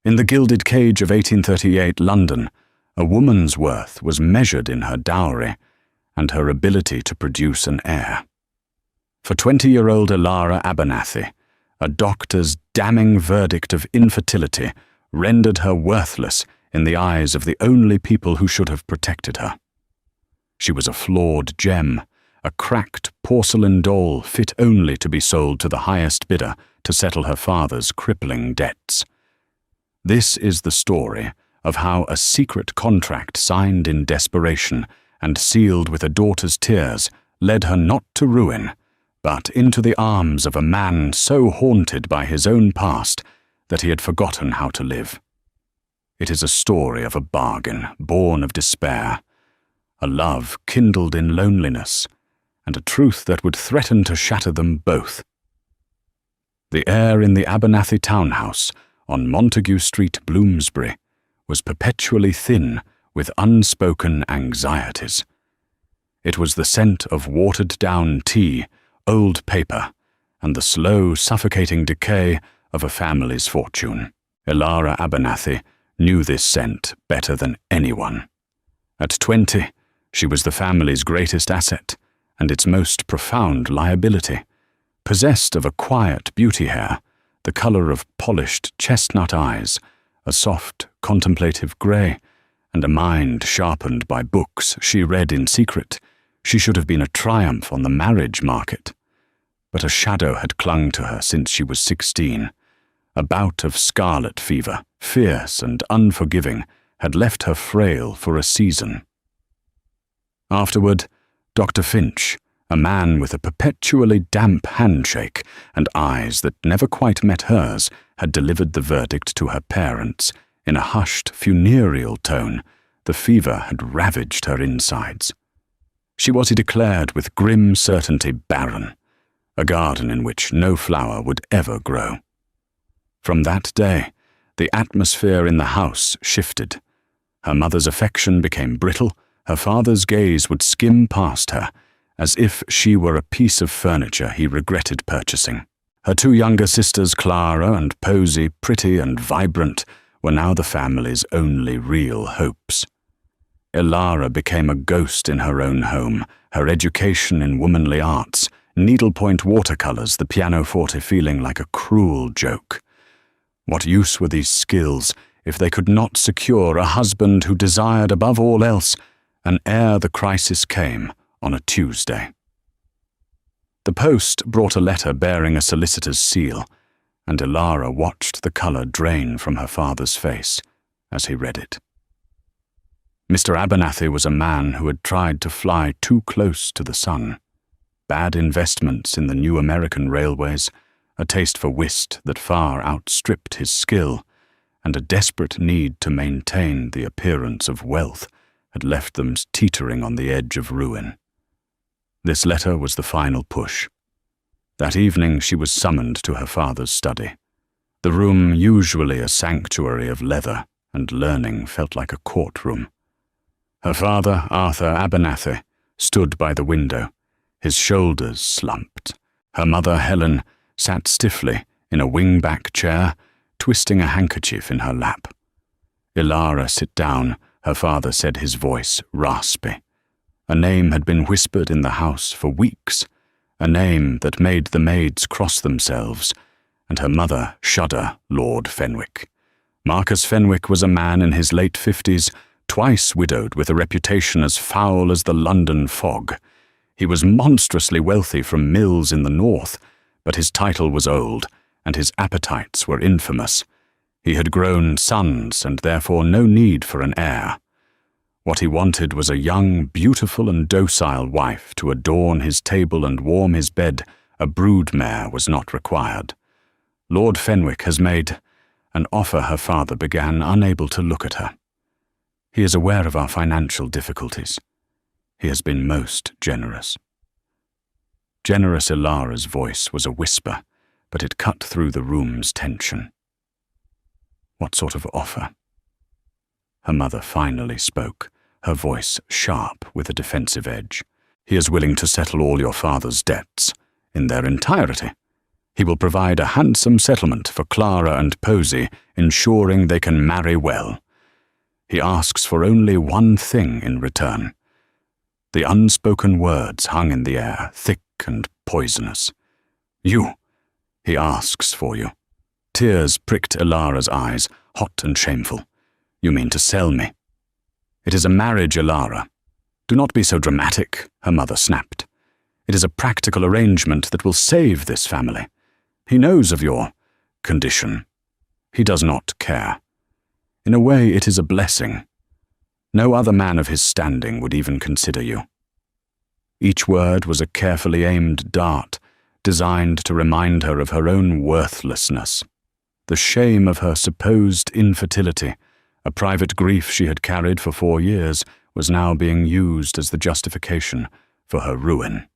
In the gilded cage of 1838 London, a woman's worth was measured in her dowry and her ability to produce an heir. For 20-year-old Elara Abernathy, a doctor's damning verdict of infertility rendered her worthless in the eyes of the only people who should have protected her. She was a flawed gem, a cracked porcelain doll fit only to be sold to the highest bidder to settle her father's crippling debts. This is the story of how a secret contract signed in desperation and sealed with a daughter's tears led her not to ruin, but into the arms of a man so haunted by his own past that he had forgotten how to live. It is a story of a bargain born of despair, a love kindled in loneliness, and a truth that would threaten to shatter them both. The air in the Abernathy townhouse on Montague Street, Bloomsbury, was perpetually thin with unspoken anxieties. It was the scent of watered-down tea, old paper, and the slow, suffocating decay of a family's fortune. Elara Abernathy knew this scent better than anyone. At 20, she was the family's greatest asset and its most profound liability, possessed of a quiet beauty hair, the color of polished chestnut eyes, a soft, contemplative grey, and a mind sharpened by books she read in secret. She should have been a triumph on the marriage market. But a shadow had clung to her since she was 16. A bout of scarlet fever, fierce and unforgiving, had left her frail for a season. Afterward, Dr. Finch, a man with a perpetually damp handshake and eyes that never quite met hers, had delivered the verdict to her parents in a hushed, funereal tone. The fever had ravaged her insides. She was, he declared with grim certainty, barren, a garden in which no flower would ever grow. From that day, the atmosphere in the house shifted. Her mother's affection became brittle, her father's gaze would skim past her, as if she were a piece of furniture he regretted purchasing. Her two younger sisters, Clara and Posy, pretty and vibrant, were now the family's only real hopes. Elara became a ghost in her own home, her education in womanly arts, needlepoint watercolors, the pianoforte feeling like a cruel joke. What use were these skills if they could not secure a husband who desired above all else an heir? The crisis came on a Tuesday. The post brought a letter bearing a solicitor's seal, and Elara watched the color drain from her father's face as he read it. Mr. Abernathy was a man who had tried to fly too close to the sun. Bad investments in the new American railways, a taste for whist that far outstripped his skill, and a desperate need to maintain the appearance of wealth had left them teetering on the edge of ruin. This letter was the final push. That evening she was summoned to her father's study. The room, usually a sanctuary of leather and learning, felt like a courtroom. Her father, Arthur Abernathy, stood by the window, his shoulders slumped. Her mother, Helen, sat stiffly in a wing-back chair, twisting a handkerchief in her lap. "Elara, sit down," her father said, his voice raspy. A name had been whispered in the house for weeks, a name that made the maids cross themselves, and her mother shudder. Lord Fenwick. Marcus Fenwick was a man in his late 50s, twice widowed, with a reputation as foul as the London fog. He was monstrously wealthy from mills in the north, but his title was old, and his appetites were infamous. He had grown sons, and therefore no need for an heir. What he wanted was a young, beautiful and docile wife to adorn his table and warm his bed. A brood mare was not required. Lord Fenwick has made an offer. Her father began, unable to look at her. He is aware of our financial difficulties. He has been most generous. Generous Elara's voice was a whisper, but it cut through the room's tension. What sort of offer? Her mother finally spoke, her voice sharp with a defensive edge. He is willing to settle all your father's debts, in their entirety. He will provide a handsome settlement for Clara and Posy, ensuring they can marry well. He asks for only one thing in return. The unspoken words hung in the air, thick and poisonous. You, he asks for you. Tears pricked Ilara's eyes, hot and shameful. You mean to sell me? It is a marriage, Ilara. Do not be so dramatic, her mother snapped. It is a practical arrangement that will save this family. He knows of your condition. He does not care. In a way, it is a blessing. No other man of his standing would even consider you. Each word was a carefully aimed dart, designed to remind her of her own worthlessness. The shame of her supposed infertility, a private grief she had carried for 4 years, was now being used as the justification for her ruin.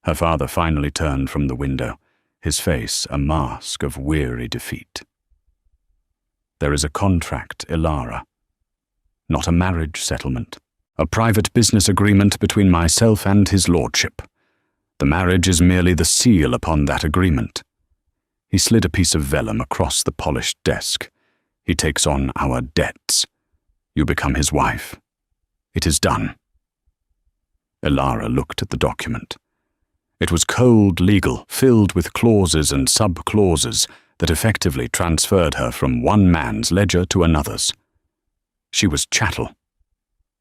Her father finally turned from the window, his face a mask of weary defeat. There is a contract, Ilara. Not a marriage settlement. A private business agreement between myself and his lordship. The marriage is merely the seal upon that agreement. He slid a piece of vellum across the polished desk. He takes on our debts. You become his wife. It is done. Ilara looked at the document. It was cold legal, filled with clauses and sub-clauses that effectively transferred her from one man's ledger to another's. She was chattel,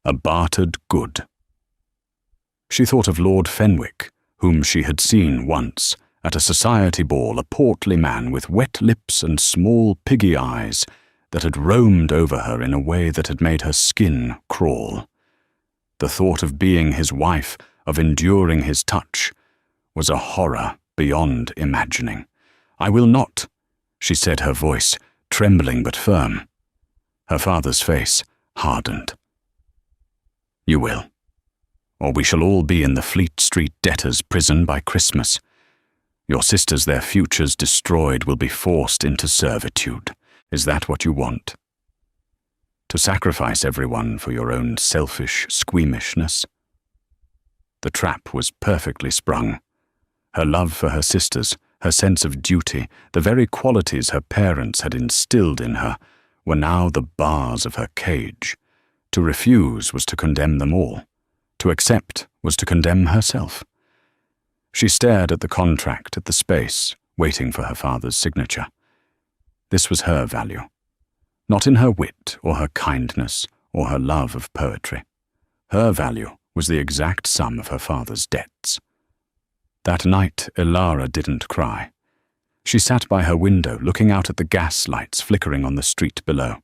a bartered good. She thought of Lord Fenwick, whom she had seen once, at a society ball, a portly man with wet lips and small piggy eyes that had roamed over her in a way that had made her skin crawl. The thought of being his wife, of enduring his touch, was a horror beyond imagining. I will not, she said, her voice trembling but firm. Her father's face hardened. You will, or we shall all be in the Fleet Street debtors' prison by Christmas. Your sisters, their futures destroyed, will be forced into servitude. Is that what you want? To sacrifice everyone for your own selfish squeamishness? The trap was perfectly sprung. Her love for her sisters, her sense of duty, the very qualities her parents had instilled in her, were now the bars of her cage. To refuse was to condemn them all. To accept was to condemn herself. She stared at the contract, at the space, waiting for her father's signature. This was her value. Not in her wit or her kindness or her love of poetry. Her value was the exact sum of her father's debts. That night, Ilara didn't cry. She sat by her window, looking out at the gas lights flickering on the street below.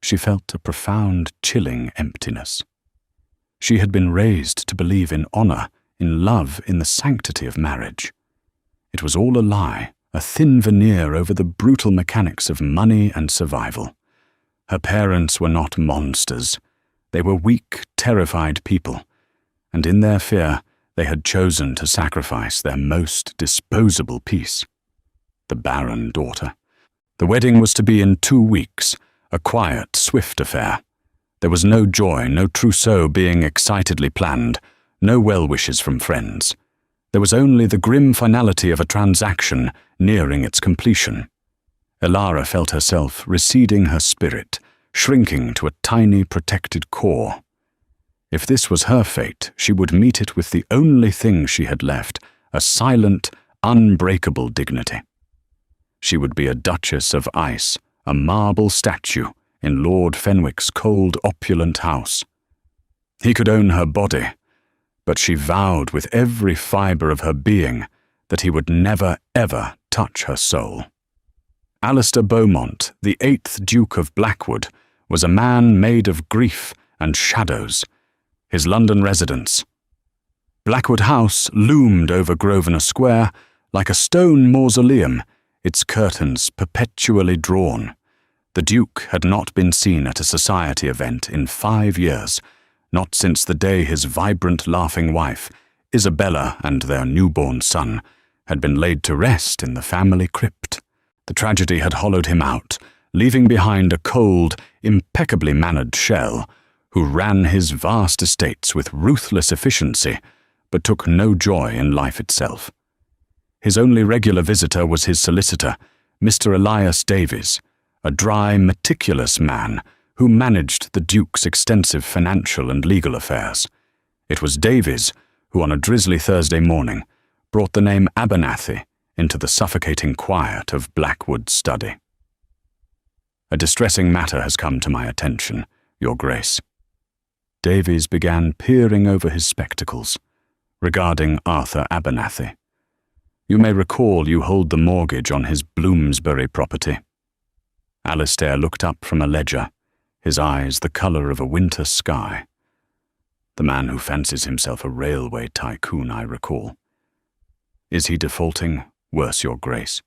She felt a profound, chilling emptiness. She had been raised to believe in honor, in love, in the sanctity of marriage. It was all a lie, a thin veneer over the brutal mechanics of money and survival. Her parents were not monsters. They were weak, terrified people, and in their fear, they had chosen to sacrifice their most disposable piece, the Barren daughter. The wedding was to be in 2 weeks, a quiet, swift affair. There was no joy, no trousseau being excitedly planned, no well-wishes from friends. There was only the grim finality of a transaction nearing its completion. Ilara felt herself receding her spirit, shrinking to a tiny protected core. If this was her fate, she would meet it with the only thing she had left, a silent, unbreakable dignity. She would be a Duchess of Ice, a marble statue in Lord Fenwick's cold, opulent house. He could own her body, but she vowed with every fibre of her being that he would never, ever touch her soul. Alistair Beaumont, the 8th Duke of Blackwood, was a man made of grief and shadows. His London residence. Blackwood House loomed over Grosvenor Square like a stone mausoleum, its curtains perpetually drawn. The Duke had not been seen at a society event in 5 years, not since the day his vibrant, laughing wife, Isabella, and their newborn son had been laid to rest in the family crypt. The tragedy had hollowed him out, leaving behind a cold, impeccably mannered shell, who ran his vast estates with ruthless efficiency, but took no joy in life itself. His only regular visitor was his solicitor, Mr. Elias Davies, a dry, meticulous man who managed the Duke's extensive financial and legal affairs. It was Davies who, on a drizzly Thursday morning, brought the name Abernathy into the suffocating quiet of Blackwood's study. "A distressing matter has come to my attention, Your Grace." Davies began peering over his spectacles, regarding Arthur Abernathy. "You may recall you hold the mortgage on his Bloomsbury property." Alistair looked up from a ledger, his eyes the colour of a winter sky. "The man who fancies himself a railway tycoon, I recall. Is he defaulting, worse, Your Grace?"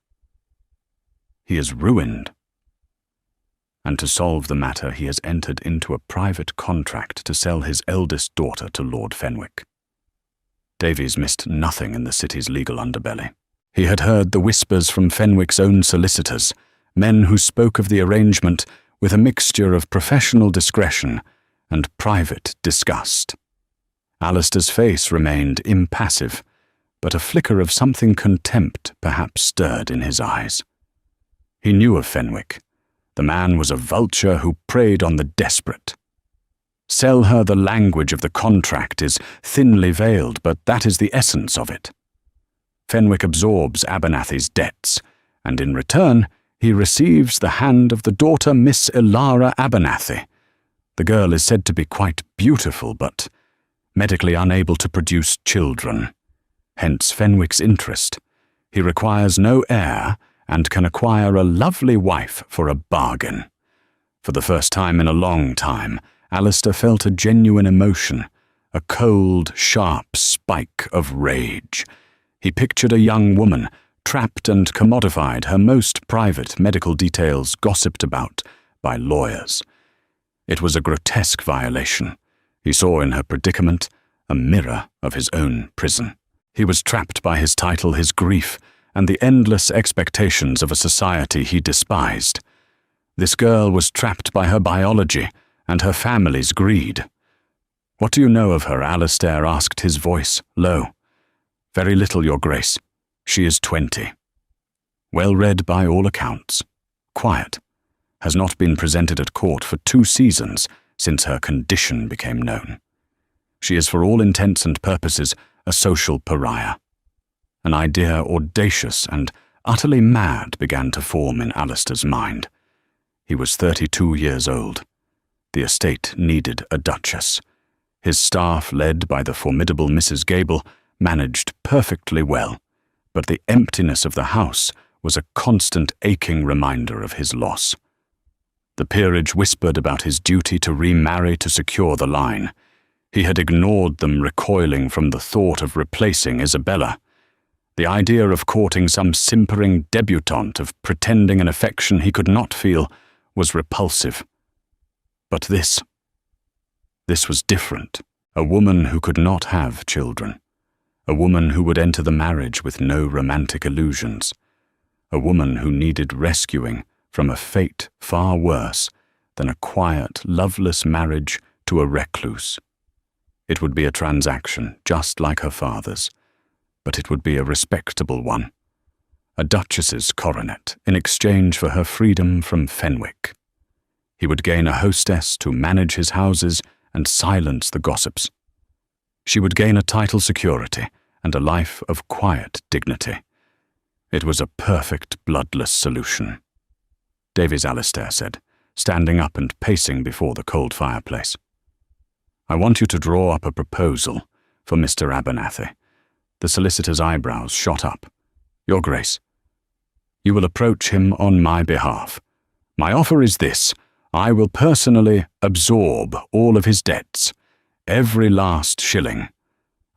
"He is ruined. And to solve the matter, he has entered into a private contract to sell his eldest daughter to Lord Fenwick." Davies missed nothing in the city's legal underbelly. He had heard the whispers from Fenwick's own solicitors, men who spoke of the arrangement with a mixture of professional discretion and private disgust. Alistair's face remained impassive, but a flicker of something contempt perhaps stirred in his eyes. He knew of Fenwick. The man was a vulture who preyed on the desperate. Sell her the language of the contract is thinly veiled, but that is the essence of it. Fenwick absorbs Abernathy's debts, and in return he receives the hand of the daughter Miss Elara Abernathy. The girl is said to be quite beautiful, but medically unable to produce children. Hence Fenwick's interest. He requires no heir and can acquire a lovely wife for a bargain. For the first time in a long time, Alistair felt a genuine emotion, a cold, sharp spike of rage. He pictured a young woman, trapped and commodified, her most private medical details gossiped about by lawyers. It was a grotesque violation. He saw in her predicament a mirror of his own prison. He was trapped by his title, his grief, and the endless expectations of a society he despised. This girl was trapped by her biology and her family's greed. "What do you know of her?" Alistair asked, his voice low. "Very little, Your Grace. She is 20. Well read by all accounts. Quiet. Has not been presented at court for 2 seasons since her condition became known. She is for all intents and purposes a social pariah." An idea audacious and utterly mad began to form in Alistair's mind. He was 32 years old. The estate needed a duchess. His staff, led by the formidable Mrs. Gable, managed perfectly well, but the emptiness of the house was a constant aching reminder of his loss. The peerage whispered about his duty to remarry to secure the line. He had ignored them, recoiling from the thought of replacing Isabella. The idea of courting some simpering debutante, of pretending an affection he could not feel, was repulsive. But this was different. A woman who could not have children. A woman who would enter the marriage with no romantic illusions. A woman who needed rescuing from a fate far worse than a quiet, loveless marriage to a recluse. It would be a transaction just like her father's, but it would be a respectable one. A duchess's coronet in exchange for her freedom from Fenwick. He would gain a hostess to manage his houses and silence the gossips. She would gain a title security and a life of quiet dignity. It was a perfect bloodless solution. Davies Alistair said, standing up and pacing before the cold fireplace. "I want you to draw up a proposal for Mr. Abernathy." The solicitor's eyebrows shot up. "Your Grace, you will approach him on my behalf. My offer is this: I will personally absorb all of his debts, every last shilling.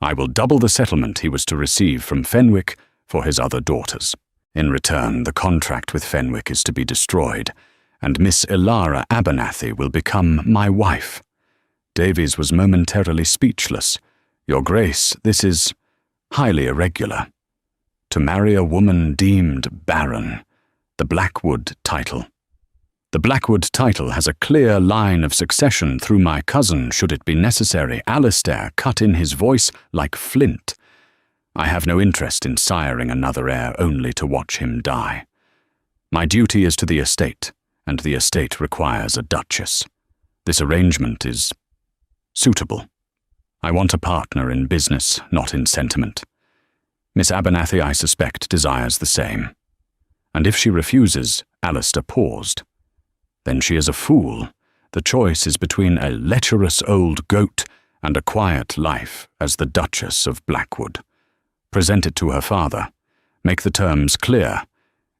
I will double the settlement he was to receive from Fenwick for his other daughters. In return, the contract with Fenwick is to be destroyed, and Miss Elara Abernathy will become my wife." Davies was momentarily speechless. "Your Grace, this is highly irregular. To marry a woman deemed barren, the Blackwood title. The Blackwood title has a clear line of succession through my cousin, should it be necessary." Alistair cut in, his voice like flint. I have no interest in siring another heir only to watch him die. My duty is to the estate, and the estate requires a duchess. This arrangement is suitable. I want a partner in business, not in sentiment. Miss Abernathy, I suspect, desires the same. And if she refuses, Alistair paused. Then she is a fool. The choice is between a lecherous old goat and a quiet life as the Duchess of Blackwood. Present it to her father. Make the terms clear.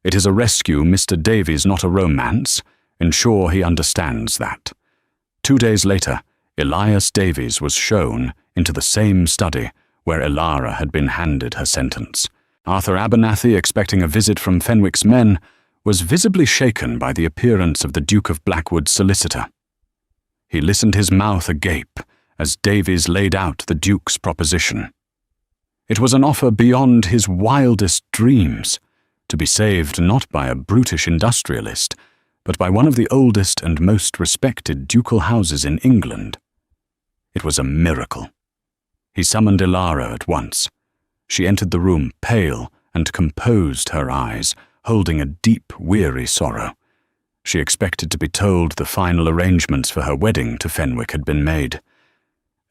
It is a rescue, Mr. Davies, not a romance. Ensure he understands that. 2 days later, Elias Davies was shown into the same study where Elara had been handed her sentence. Arthur Abernathy, expecting a visit from Fenwick's men, was visibly shaken by the appearance of the Duke of Blackwood's solicitor. He listened, his mouth agape, as Davies laid out the Duke's proposition. It was an offer beyond his wildest dreams, to be saved not by a brutish industrialist, but by one of the oldest and most respected ducal houses in England. It was a miracle. He summoned Elara at once. She entered the room, pale, and composed her eyes, holding a deep, weary sorrow. She expected to be told the final arrangements for her wedding to Fenwick had been made.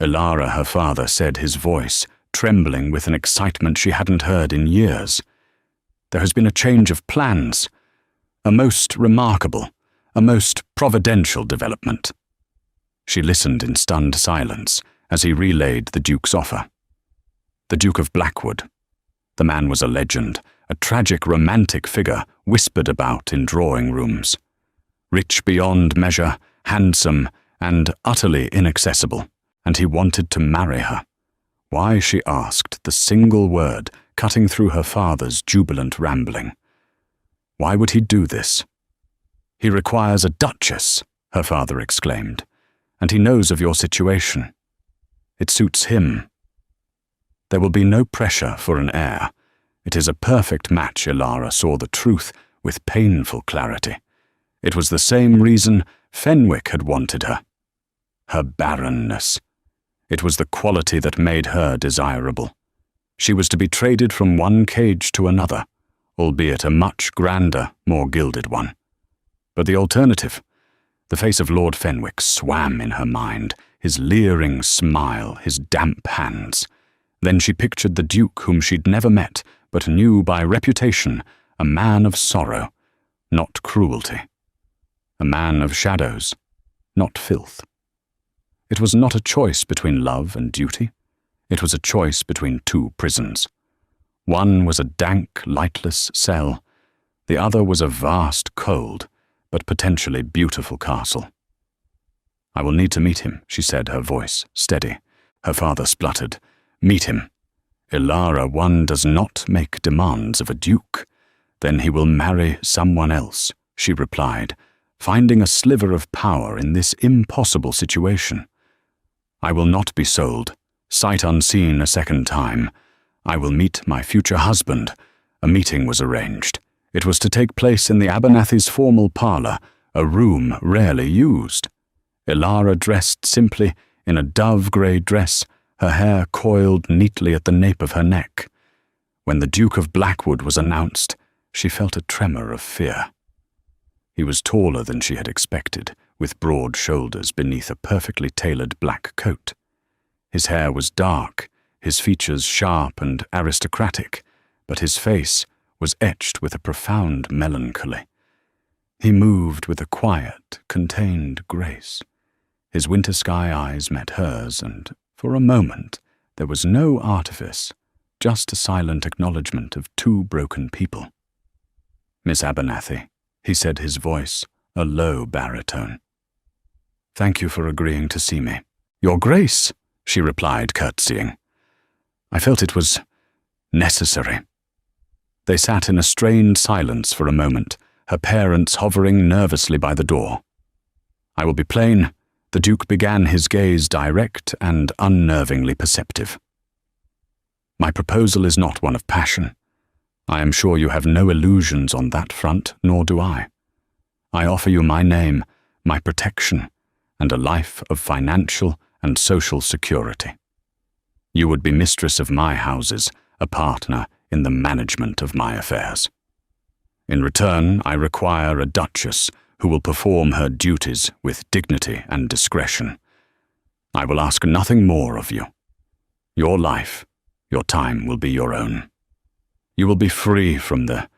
Elara, her father, said, his voice trembling with an excitement she hadn't heard in years. There has been a change of plans. A most remarkable, a most providential development. She listened in stunned silence as he relayed the Duke's offer. The Duke of Blackwood. The man was a legend, a tragic romantic figure whispered about in drawing rooms. Rich beyond measure, handsome, and utterly inaccessible, and he wanted to marry her. Why, she asked, the single word cutting through her father's jubilant rambling. Why would he do this? He requires a duchess, her father exclaimed, and he knows of your situation. It suits him. There will be no pressure for an heir. It is a perfect match. Elara saw the truth with painful clarity. It was the same reason Fenwick had wanted her. Her barrenness. It was the quality that made her desirable. She was to be traded from one cage to another, albeit a much grander, more gilded one. But the alternative, the face of Lord Fenwick swam in her mind, his leering smile, his damp hands. Then she pictured the Duke whom she'd never met, but knew by reputation, a man of sorrow, not cruelty. A man of shadows, not filth. It was not a choice between love and duty. It was a choice between two prisons. One was a dank, lightless cell. The other was a vast, cold, but potentially beautiful castle. I will need to meet him, she said, her voice steady. Her father spluttered. Meet him. Elara, one does not make demands of a duke. Then he will marry someone else, she replied, finding a sliver of power in this impossible situation. I will not be sold, sight unseen a second time. I will meet my future husband. A meeting was arranged. It was to take place in the Abernathy's formal parlour, a room rarely used. Elara dressed simply in a dove-grey dress, her hair coiled neatly at the nape of her neck. When the Duke of Blackwood was announced, she felt a tremor of fear. He was taller than she had expected, with broad shoulders beneath a perfectly tailored black coat. His hair was dark, his features sharp and aristocratic, but his face was etched with a profound melancholy. He moved with a quiet, contained grace. His winter sky eyes met hers, and for a moment there was no artifice, just a silent acknowledgement of two broken people. Miss Abernathy, he said, his voice a low baritone. Thank you for agreeing to see me. Your Grace, she replied, curtsying. I felt it was necessary. They sat in a strained silence for a moment, her parents hovering nervously by the door. I will be plain. The Duke began, his gaze direct and unnervingly perceptive. My proposal is not one of passion. I am sure you have no illusions on that front, nor do I. I offer you my name, my protection, and a life of financial and social security. You would be mistress of my houses, a partner in the management of my affairs. In return, I require a duchess who will perform her duties with dignity and discretion. I will ask nothing more of you. Your life, your time will be your own. You will be free from the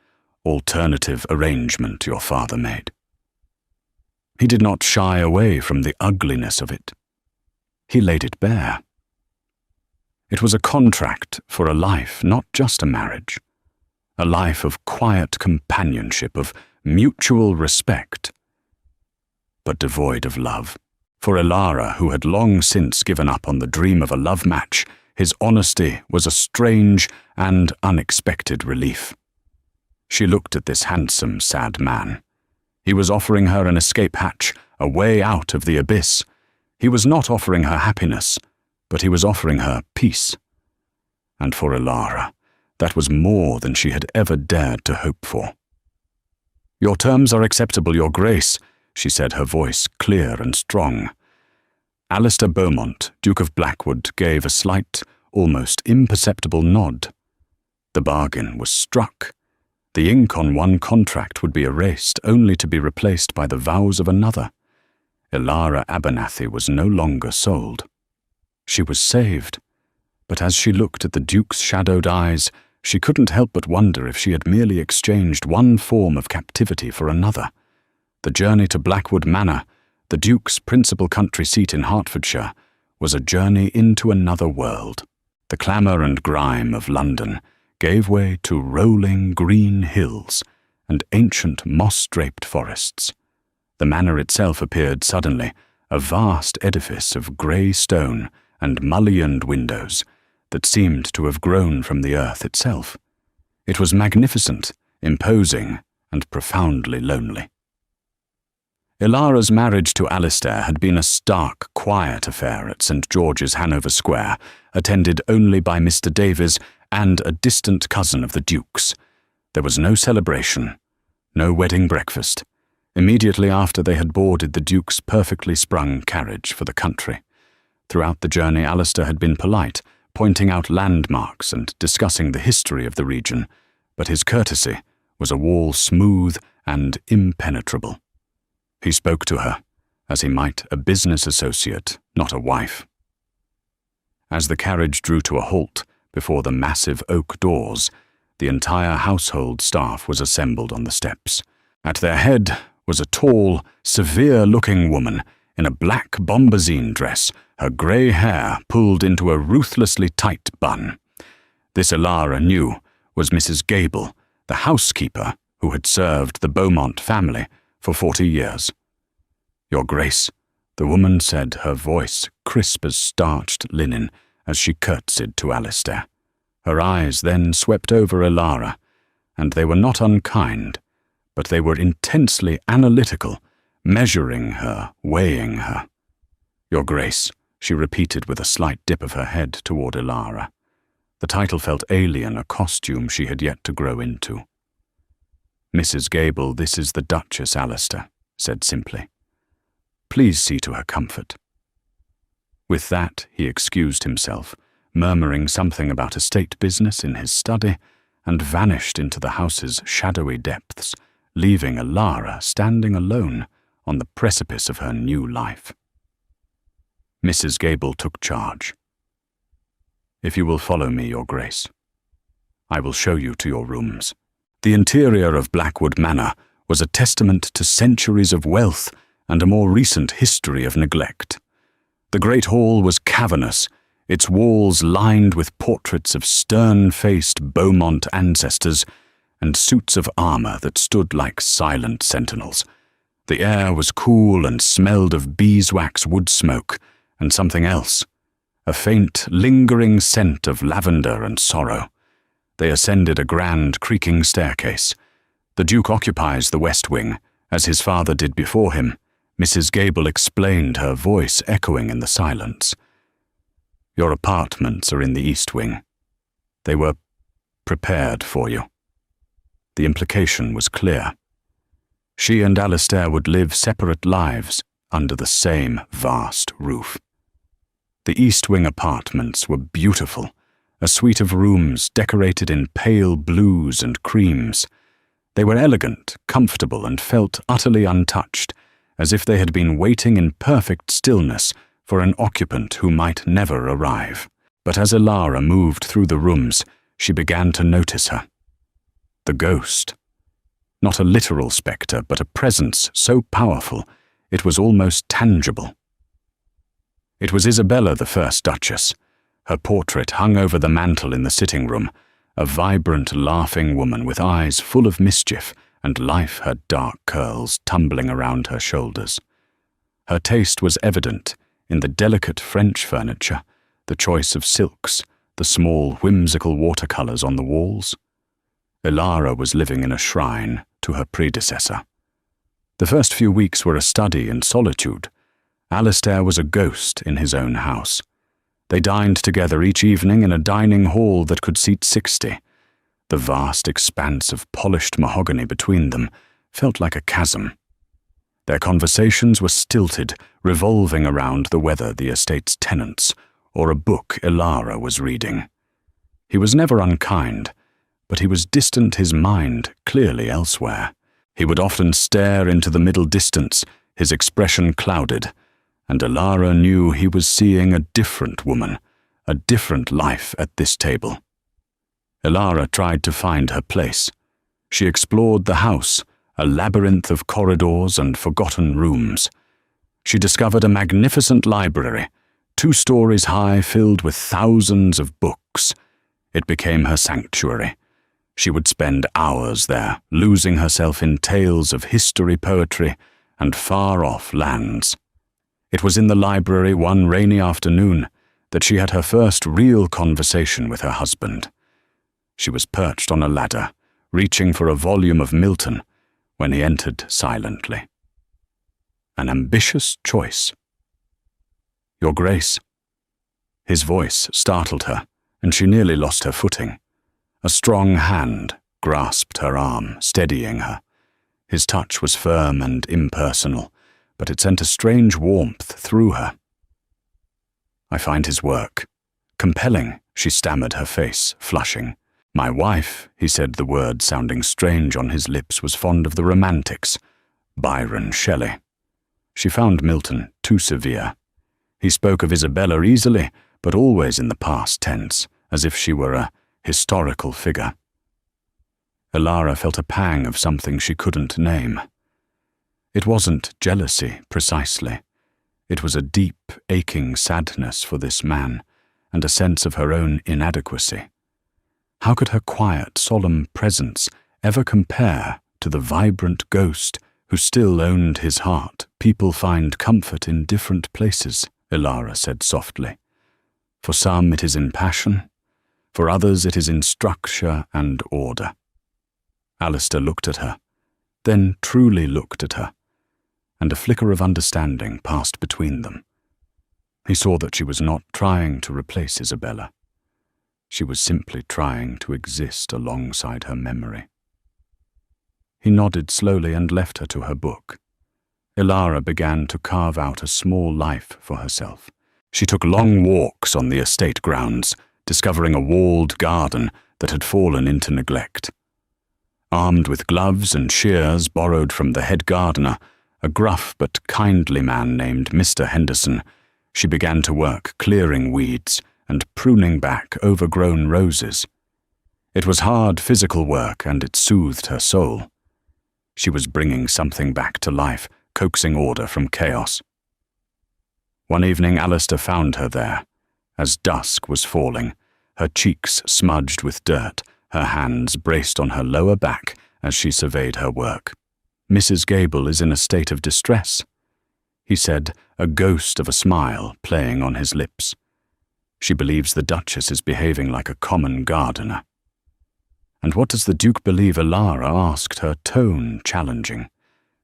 alternative arrangement your father made. He did not shy away from the ugliness of it. He laid it bare. It was a contract for a life, not just a marriage. A life of quiet companionship, of mutual respect, but devoid of love. For Elara, who had long since given up on the dream of a love match, his honesty was a strange and unexpected relief. She looked at this handsome, sad man. He was offering her an escape hatch, a way out of the abyss. He was not offering her happiness, but he was offering her peace. And for Elara, that was more than she had ever dared to hope for. "Your terms are acceptable, Your Grace," she said, her voice clear and strong. Alistair Beaumont, Duke of Blackwood, gave a slight, almost imperceptible nod. The bargain was struck. The ink on one contract would be erased, only to be replaced by the vows of another. Elara Abernathy was no longer sold. She was saved, but as she looked at the Duke's shadowed eyes, she couldn't help but wonder if she had merely exchanged one form of captivity for another. The journey to Blackwood Manor, the Duke's principal country seat in Hertfordshire, was a journey into another world. The clamour and grime of London gave way to rolling green hills and ancient moss-draped forests. The manor itself appeared suddenly, a vast edifice of grey stone and mullioned windows that seemed to have grown from the earth itself. It was magnificent, imposing, and profoundly lonely. Elara's marriage to Alistair had been a stark, quiet affair at St. George's, Hanover Square, attended only by Mr. Davies and a distant cousin of the Duke's. There was no celebration, no wedding breakfast. Immediately after they had boarded the Duke's perfectly sprung carriage for the country. Throughout the journey, Alistair had been polite, pointing out landmarks and discussing the history of the region, but his courtesy was a wall smooth and impenetrable. He spoke to her, as he might a business associate, not a wife. As the carriage drew to a halt before the massive oak doors, the entire household staff was assembled on the steps. At their head was a tall, severe-looking woman in a black bombazine dress, her grey hair pulled into a ruthlessly tight bun. This Elara knew was Mrs. Gable, the housekeeper who had served the Beaumont family for 40 years. "Your Grace," the woman said, her voice crisp as starched linen, as she curtsied to Alistair. Her eyes then swept over Elara, and they were not unkind, but they were intensely analytical, measuring her, weighing her. "Your Grace," she repeated with a slight dip of her head toward Elara. The title felt alien, a costume she had yet to grow into. "Mrs. Gable, this is the Duchess Alistair," said simply. "Please see to her comfort." With that, he excused himself, murmuring something about estate business in his study, and vanished into the house's shadowy depths, leaving Elara standing alone on the precipice of her new life. Mrs. Gable took charge. "If you will follow me, Your Grace, I will show you to your rooms." The interior of Blackwood Manor was a testament to centuries of wealth and a more recent history of neglect. The great hall was cavernous, its walls lined with portraits of stern-faced Beaumont ancestors and suits of armour that stood like silent sentinels. The air was cool and smelled of beeswax wood smoke and something else, a faint, lingering scent of lavender and sorrow. They ascended a grand, creaking staircase. "The Duke occupies the west wing, as his father did before him," Mrs. Gable explained, her voice echoing in the silence. "Your apartments are in the east wing. They were prepared for you." The implication was clear. She and Alistair would live separate lives under the same vast roof. The East Wing apartments were beautiful, a suite of rooms decorated in pale blues and creams. They were elegant, comfortable, and felt utterly untouched, as if they had been waiting in perfect stillness for an occupant who might never arrive. But as Elara moved through the rooms, she began to notice her. The ghost. Not a literal spectre, but a presence so powerful it was almost tangible. It was Isabella, the first Duchess. Her portrait hung over the mantel in the sitting room, a vibrant, laughing woman with eyes full of mischief and life had dark curls tumbling around her shoulders. Her taste was evident in the delicate French furniture, the choice of silks, the small, whimsical watercolors on the walls. Elara was living in a shrine to her predecessor. The first few weeks were a study in solitude. Alistair was a ghost in his own house. They dined together each evening in a dining hall that could seat 60. The vast expanse of polished mahogany between them felt like a chasm. Their conversations were stilted, revolving around the weather, the estate's tenants, or a book Elara was reading. He was never unkind, but he was distant, his mind clearly elsewhere. He would often stare into the middle distance, his expression clouded, and Elara knew he was seeing a different woman, a different life at this table. Elara tried to find her place. She explored the house, a labyrinth of corridors and forgotten rooms. She discovered a magnificent library, 2 stories high, filled with thousands of books. It became her sanctuary. She would spend hours there, losing herself in tales of history, poetry, and far-off lands. It was in the library one rainy afternoon that she had her first real conversation with her husband. She was perched on a ladder, reaching for a volume of Milton, when he entered silently. An ambitious choice. "Your Grace." His voice startled her, and she nearly lost her footing. A strong hand grasped her arm, steadying her. His touch was firm and impersonal, but it sent a strange warmth through her. "I find his work compelling," she stammered, her face flushing. "My wife," he said, the word sounding strange on his lips, "was fond of the romantics. Byron, Shelley. She found Milton too severe. He spoke of Isabella easily, but always in the past tense, as if she were a historical figure." Elara felt a pang of something she couldn't name. It wasn't jealousy, precisely. It was a deep, aching sadness for this man, and a sense of her own inadequacy. How could her quiet, solemn presence ever compare to the vibrant ghost who still owned his heart? "People find comfort in different places," Elara said softly. "For some it is in passion, for others it is in structure and order." Alistair looked at her, then truly looked at her, and a flicker of understanding passed between them. He saw that she was not trying to replace Isabella. She was simply trying to exist alongside her memory. He nodded slowly and left her to her book. Elara began to carve out a small life for herself. She took long walks on the estate grounds, discovering a walled garden that had fallen into neglect. Armed with gloves and shears borrowed from the head gardener, a gruff but kindly man named Mr. Henderson, she began to work clearing weeds and pruning back overgrown roses. It was hard physical work, and it soothed her soul. She was bringing something back to life, coaxing order from chaos. One evening Alistair found her there, as dusk was falling, her cheeks smudged with dirt, her hands braced on her lower back as she surveyed her work. "Mrs. Gable is in a state of distress," he said, a ghost of a smile playing on his lips. "She believes the Duchess is behaving like a common gardener." "And what does the Duke believe?" Elara asked, her tone challenging.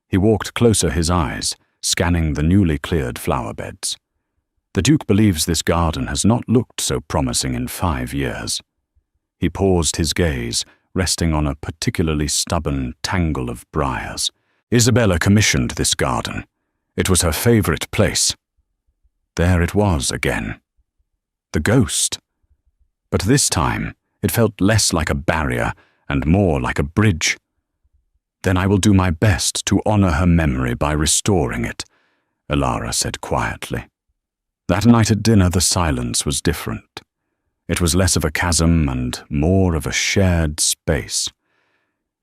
He walked closer, his eyes scanning the newly cleared flower beds. "The Duke believes this garden has not looked so promising in 5 years. He paused, his gaze resting on a particularly stubborn tangle of briars. "Isabella commissioned this garden. It was her favorite place." There it was again. The ghost. But this time it felt less like a barrier and more like a bridge. "Then I will do my best to honor her memory by restoring it," Elara said quietly. That night at dinner the silence was different. It was less of a chasm and more of a shared space.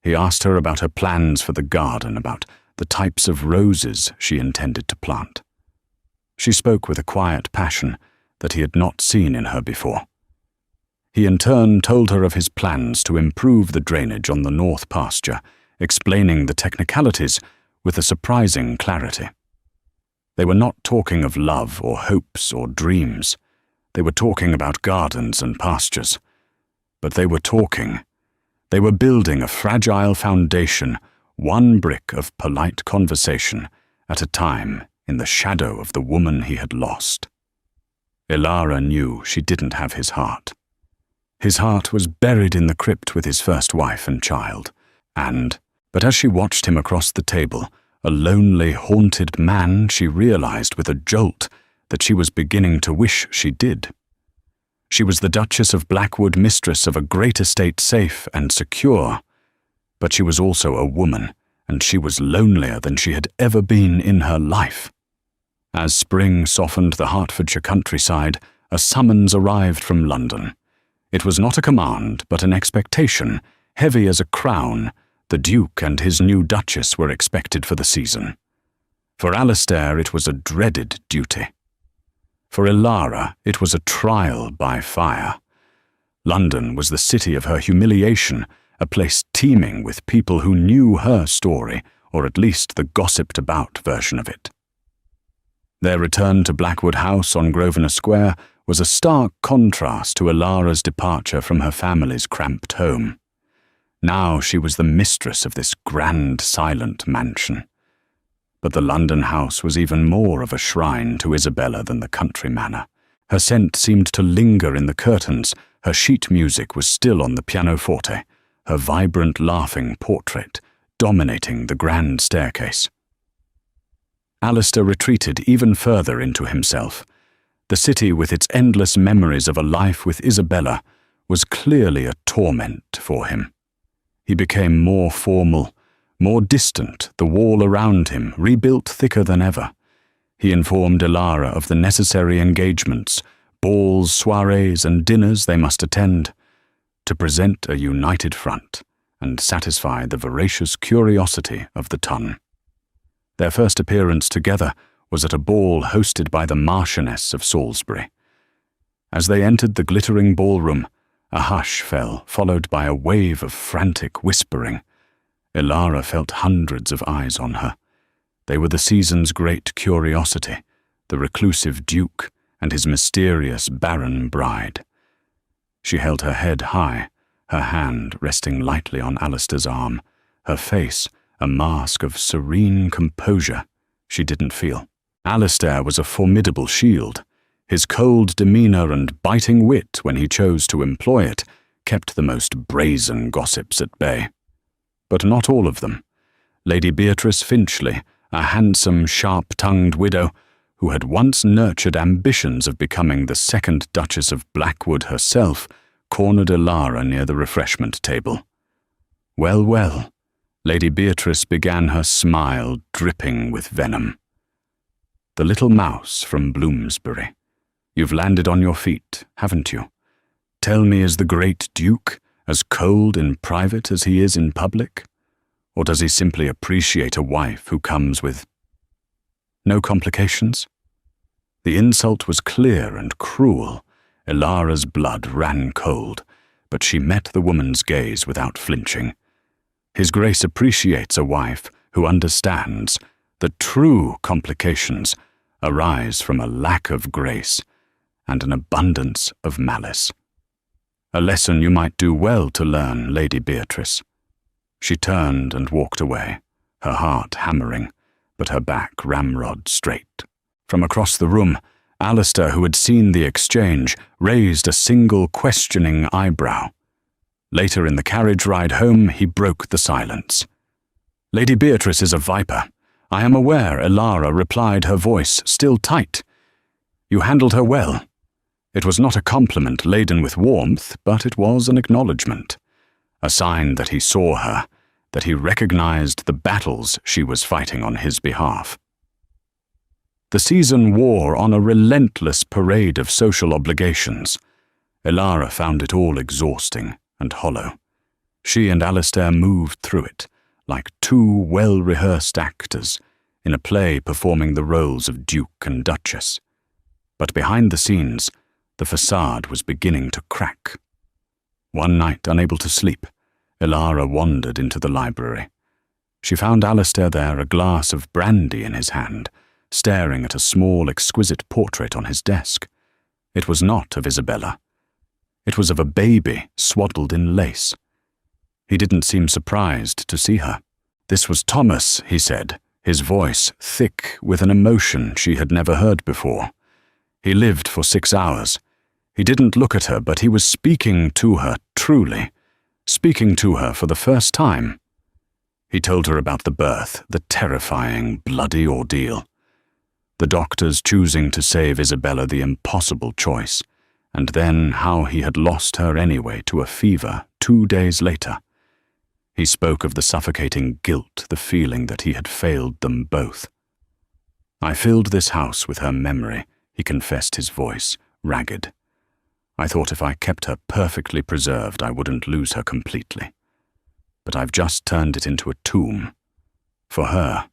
He asked her about her plans for the garden, about the types of roses she intended to plant. She spoke with a quiet passion that he had not seen in her before. He in turn told her of his plans to improve the drainage on the north pasture, explaining the technicalities with a surprising clarity. They were not talking of love or hopes or dreams. They were talking about gardens and pastures. But they were building a fragile foundation, one brick of polite conversation at a time in the shadow of the woman he had lost. Elara knew she didn't have his heart. His heart was buried in the crypt with his first wife and child, but as she watched him across the table, a lonely, haunted man, she realized with a jolt that she was beginning to wish she did. She was the Duchess of Blackwood, mistress of a great estate, safe and secure, but she was also a woman, and she was lonelier than she had ever been in her life. As spring softened the Hertfordshire countryside, a summons arrived from London. It was not a command, but an expectation, heavy as a crown. The Duke and his new Duchess were expected for the season. For Alistair it was a dreaded duty. For Elara it was a trial by fire. London was the city of her humiliation, a place teeming with people who knew her story, or at least the gossiped-about version of it. Their return to Blackwood House on Grosvenor Square was a stark contrast to Elara's departure from her family's cramped home. Now she was the mistress of this grand, silent mansion. But the London house was even more of a shrine to Isabella than the country manor. Her scent seemed to linger in the curtains, her sheet music was still on the pianoforte, her vibrant laughing portrait dominating the grand staircase. Alistair retreated even further into himself. The city, with its endless memories of a life with Isabella, was clearly a torment for him. He became more formal, more distant, the wall around him rebuilt thicker than ever. He informed Elara of the necessary engagements, balls, soirees, and dinners they must attend, to present a united front and satisfy the voracious curiosity of the ton. Their first appearance together was at a ball hosted by the Marchioness of Salisbury. As they entered the glittering ballroom, a hush fell, followed by a wave of frantic whispering. Elara felt hundreds of eyes on her. They were the season's great curiosity, the reclusive Duke and his mysterious Barren bride. She held her head high, her hand resting lightly on Alistair's arm, her face a mask of serene composure she didn't feel. Alistair was a formidable shield. His cold demeanor and biting wit, when he chose to employ it, kept the most brazen gossips at bay. But not all of them. Lady Beatrice Finchley, a handsome, sharp-tongued widow, who had once nurtured ambitions of becoming the second Duchess of Blackwood herself, cornered Elara near the refreshment table. Well, well, Lady Beatrice began her smile dripping with venom. "The little mouse from Bloomsbury. You've landed on your feet, haven't you? Tell me, is the great Duke as cold in private as he is in public? Or does he simply appreciate a wife who comes with no complications?" The insult was clear and cruel. Elara's blood ran cold, but she met the woman's gaze without flinching. His Grace appreciates a wife who understands that true complications arise from a lack of grace and an abundance of malice. A lesson you might do well to learn, Lady Beatrice. She turned and walked away, her heart hammering, but her back ramrod straight. From across the room, Alistair, who had seen the exchange, raised a single questioning eyebrow. Later in the carriage ride home, he broke the silence. "Lady Beatrice is a viper. I am aware," Elara replied, her voice still tight. "You handled her well." It was not a compliment laden with warmth, but it was an acknowledgement, a sign that he saw her, that he recognized the battles she was fighting on his behalf. The season wore on a relentless parade of social obligations. Elara found it all exhausting and hollow. She and Alistair moved through it, like two well-rehearsed actors in a play performing the roles of Duke and Duchess. But behind the scenes, the facade was beginning to crack. One night, unable to sleep, Elara wandered into the library. She found Alistair there, a glass of brandy in his hand, staring at a small, exquisite portrait on his desk. It was not of Isabella. It was of a baby swaddled in lace. He didn't seem surprised to see her. "This was Thomas," he said, his voice thick with an emotion she had never heard before. "He lived for 6 hours. He didn't look at her, but he was speaking to her truly, speaking to her for the first time." He told her about the birth, the terrifying, bloody ordeal. The doctors choosing to save Isabella the impossible choice, and then how he had lost her anyway to a fever 2 days later. He spoke of the suffocating guilt, the feeling that he had failed them both. "I filled this house with her memory," he confessed, his voice ragged. "I thought if I kept her perfectly preserved, I wouldn't lose her completely. But I've just turned it into a tomb. For her.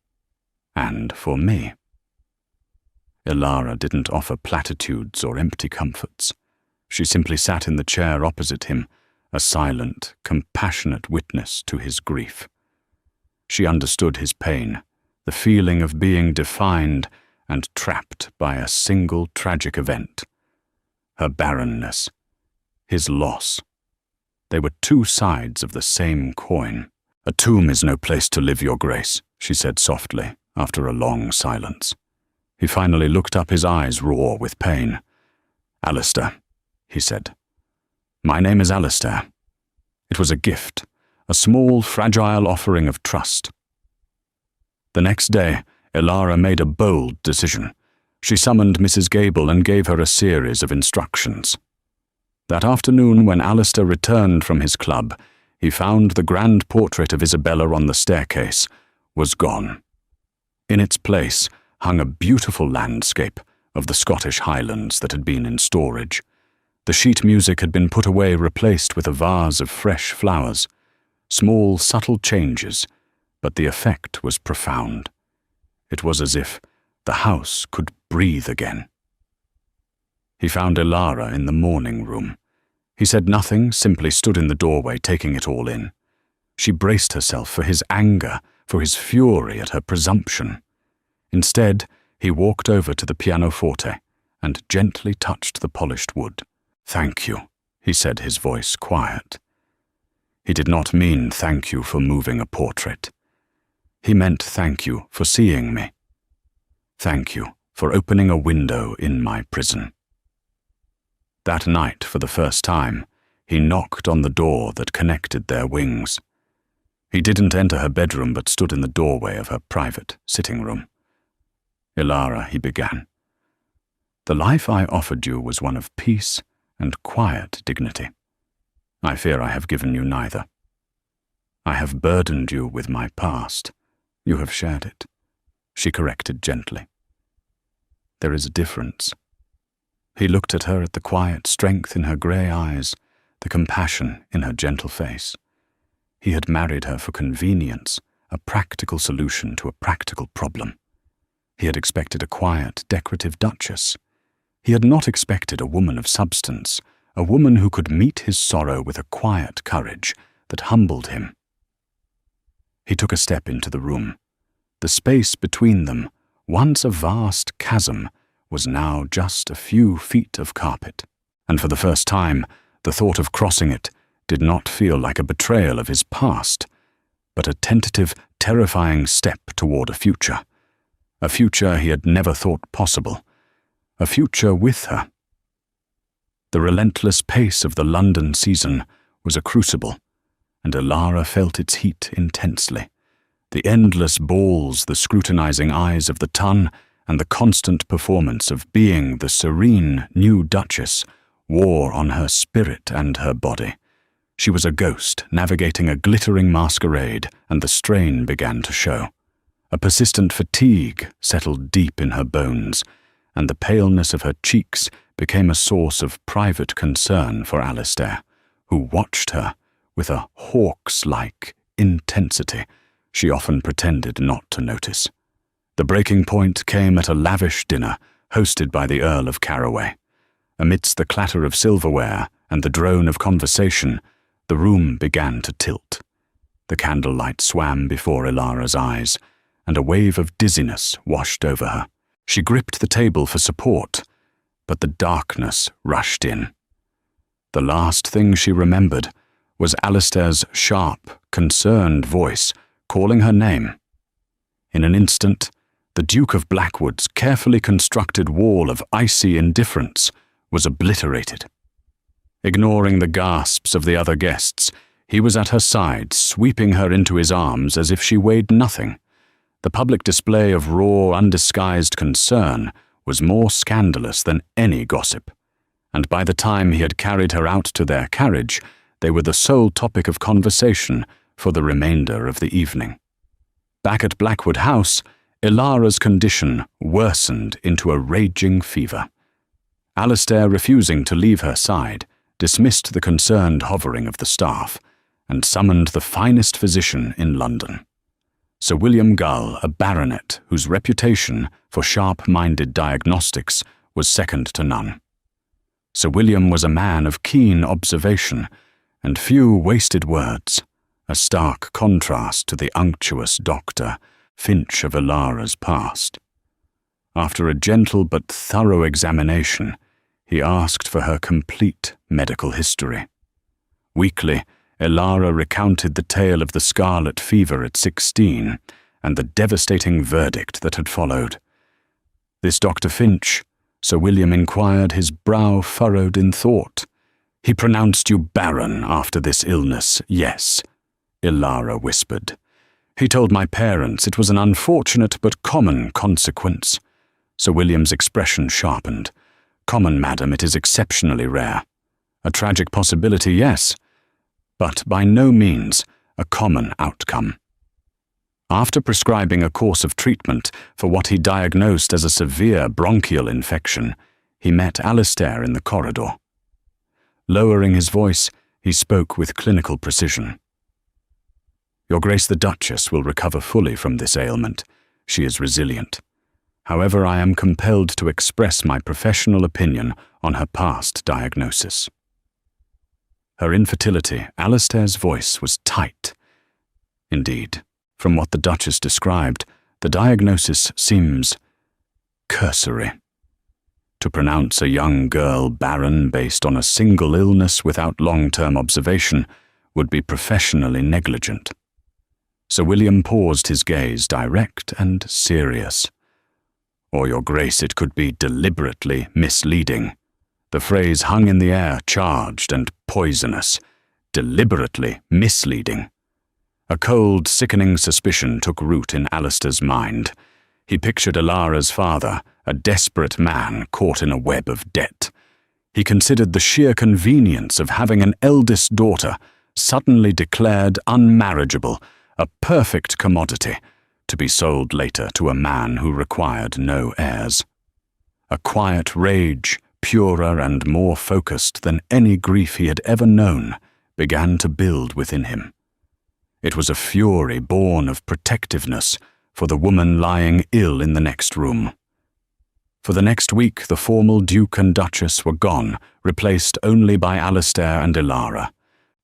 And for me." Elara didn't offer platitudes or empty comforts. She simply sat in the chair opposite him, a silent, compassionate witness to his grief. She understood his pain, the feeling of being defined and trapped by a single tragic event. Her barrenness, his loss. They were two sides of the same coin. "A tomb is no place to live, Your Grace," she said softly, after a long silence. He finally looked up, his eyes raw with pain. "Alistair," he said. "My name is Alistair. It was a gift, a small, fragile offering of trust." The next day, Elara made a bold decision. She summoned Mrs. Gable and gave her a series of instructions. That afternoon, when Alistair returned from his club, he found the grand portrait of Isabella on the staircase was gone. In its place hung a beautiful landscape of the Scottish Highlands that had been in storage. The sheet music had been put away, replaced with a vase of fresh flowers. Small, subtle changes, but the effect was profound. It was as if the house could breathe again. He found Elara in the morning room. He said nothing, simply stood in the doorway, taking it all in. She braced herself for his anger, for his fury at her presumption. Instead, he walked over to the pianoforte and gently touched the polished wood. "Thank you," he said, his voice quiet. He did not mean thank you for moving a portrait. He meant thank you for seeing me. Thank you for opening a window in my prison. That night, for the first time, he knocked on the door that connected their wings. He didn't enter her bedroom, but stood in the doorway of her private sitting room. "Elara," he began, "the life I offered you was one of peace and quiet dignity. I fear I have given you neither. I have burdened you with my past. You have shared it," she corrected gently. "There is a difference." He looked at her, at the quiet strength in her grey eyes, the compassion in her gentle face. He had married her for convenience, a practical solution to a practical problem. He had expected a quiet, decorative duchess. He had not expected a woman of substance, a woman who could meet his sorrow with a quiet courage that humbled him. He took a step into the room. The space between them, once a vast chasm, was now just a few feet of carpet, and for the first time, the thought of crossing it did not feel like a betrayal of his past, but a tentative, terrifying step toward a future he had never thought possible, a future with her. The relentless pace of the London season was a crucible, and Elara felt its heat intensely. The endless balls, the scrutinizing eyes of the ton, and the constant performance of being the serene new Duchess wore on her spirit and her body. She was a ghost navigating a glittering masquerade, and the strain began to show. A persistent fatigue settled deep in her bones, and the paleness of her cheeks became a source of private concern for Alistair, who watched her with a hawk's-like intensity she often pretended not to notice. The breaking point came at a lavish dinner hosted by the Earl of Carraway. Amidst the clatter of silverware and the drone of conversation, the room began to tilt. The candlelight swam before Ilara's eyes, and a wave of dizziness washed over her. She gripped the table for support, but the darkness rushed in. The last thing she remembered was Alistair's sharp, concerned voice calling her name. In an instant, the Duke of Blackwood's carefully constructed wall of icy indifference was obliterated. Ignoring the gasps of the other guests, he was at her side, sweeping her into his arms as if she weighed nothing. The public display of raw, undisguised concern was more scandalous than any gossip, and by the time he had carried her out to their carriage, they were the sole topic of conversation for the remainder of the evening. Back at Blackwood House, Ilara's condition worsened into a raging fever. Alistair, refusing to leave her side, dismissed the concerned hovering of the staff, and summoned the finest physician in London. Sir William Gull, a baronet whose reputation for sharp-minded diagnostics was second to none. Sir William was a man of keen observation and few wasted words, a stark contrast to the unctuous Dr. Finch of Ilara's past. After a gentle but thorough examination, he asked for her complete medical history. Weakly, Ilara recounted the tale of the scarlet fever at 16 and the devastating verdict that had followed. This Dr. Finch, Sir William inquired, his brow furrowed in thought. He pronounced you barren after this illness, yes, Ilara whispered. He told my parents it was an unfortunate but common consequence. Sir William's expression sharpened. Common, madam, it is exceptionally rare. A tragic possibility, yes, but by no means a common outcome. After prescribing a course of treatment for what he diagnosed as a severe bronchial infection, he met Alistair in the corridor. Lowering his voice, he spoke with clinical precision. Your Grace the Duchess will recover fully from this ailment. She is resilient. However, I am compelled to express my professional opinion on her past diagnosis. Her infertility, Alistair's voice was tight. Indeed, from what the Duchess described, the diagnosis seems cursory. To pronounce a young girl barren based on a single illness without long-term observation would be professionally negligent. Sir William paused, his gaze direct and serious. Or, Your Grace, it could be deliberately misleading. The phrase hung in the air, charged and poisonous, deliberately misleading. A cold, sickening suspicion took root in Alistair's mind. He pictured Ilara's father, a desperate man caught in a web of debt. He considered the sheer convenience of having an eldest daughter suddenly declared unmarriageable, a perfect commodity, to be sold later to a man who required no heirs. A quiet rage, purer and more focused than any grief he had ever known, began to build within him. It was a fury born of protectiveness for the woman lying ill in the next room. For the next week, the formal Duke and Duchess were gone, replaced only by Alistair and Ilara.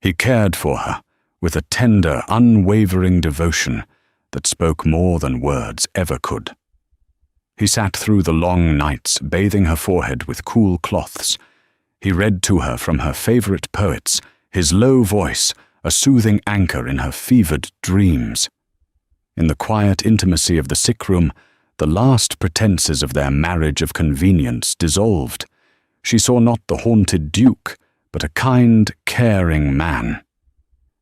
He cared for her with a tender, unwavering devotion that spoke more than words ever could. He sat through the long nights, bathing her forehead with cool cloths. He read to her from her favorite poets, his low voice a soothing anchor in her fevered dreams. In the quiet intimacy of the sick room, the last pretenses of their marriage of convenience dissolved. She saw not the haunted Duke, but a kind, caring man.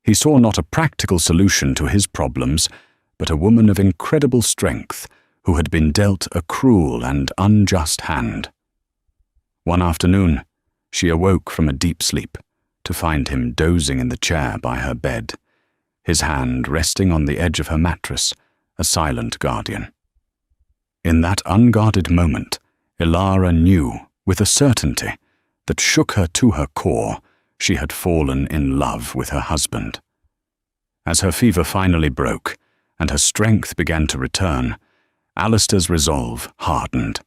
He saw not a practical solution to his problems, but a woman of incredible strength, who had been dealt a cruel and unjust hand. One afternoon, she awoke from a deep sleep to find him dozing in the chair by her bed, his hand resting on the edge of her mattress, a silent guardian. In that unguarded moment, Ilara knew, with a certainty that shook her to her core, she had fallen in love with her husband. As her fever finally broke, and her strength began to return, Alistair's resolve hardened.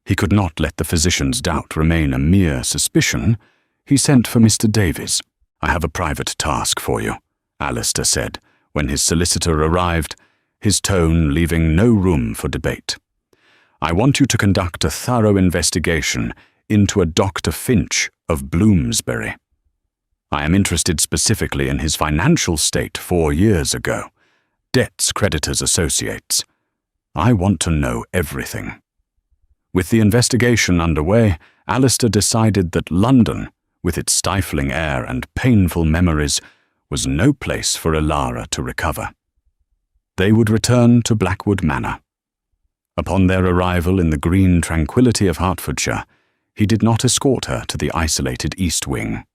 He could not let the physician's doubt remain a mere suspicion. He sent for Mr. Davies. "I have a private task for you," Alistair said, when his solicitor arrived, his tone leaving no room for debate. "I want you to conduct a thorough investigation into a Dr. Finch of Bloomsbury. I am interested specifically in his financial state 4 years ago. Debts, creditors, associates. I want to know everything." With the investigation underway, Alistair decided that London, with its stifling air and painful memories, was no place for Ilara to recover. They would return to Blackwood Manor. Upon their arrival in the green tranquillity of Hertfordshire, he did not escort her to the isolated East Wing.